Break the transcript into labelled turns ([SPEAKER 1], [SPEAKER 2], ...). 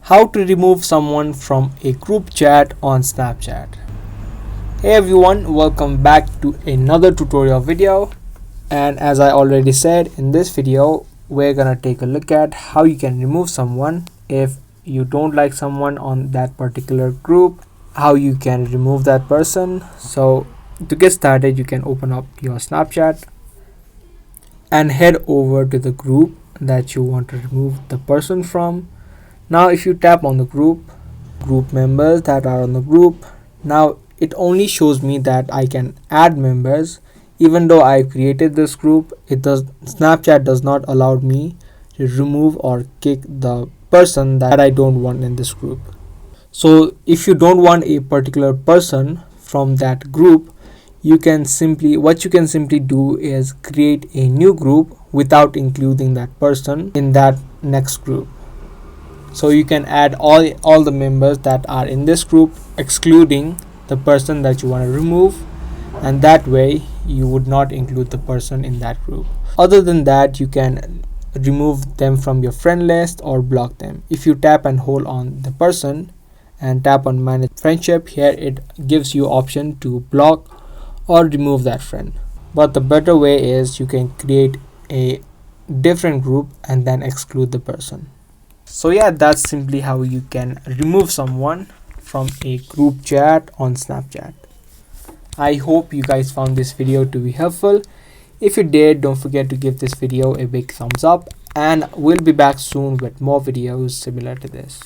[SPEAKER 1] How to remove someone from a group chat on Snapchat. Hey everyone, welcome back to another tutorial video. And as I already said, in this video we're gonna take a look at how you can remove someone if you don't like someone on that particular group, how you can remove that person. So to get started, you can open up your Snapchat and head over to the group that you want to remove the person from. Now if you tap on the group members that are on the group, now it only shows me that I can add members. Even though I created this group, Snapchat does not allow me to remove or kick the person that I don't want in this group. So if you don't want a particular person from that group, what you can simply do is create a new group without including that person in that next group. So you can add all the members that are in this group, excluding the person that you want to remove, and that way you would not include the person in that group. Other than that, you can remove them from your friend list or block them. If you tap and hold on the person and tap on manage friendship, here it gives you option to block or remove that friend. But the better way is you can create a different group and then exclude the person. So yeah, that's simply how you can remove someone from a group chat on Snapchat. I hope you guys found this video to be helpful. If you did, don't forget to give this video a big thumbs up, and we'll be back soon with more videos similar to this.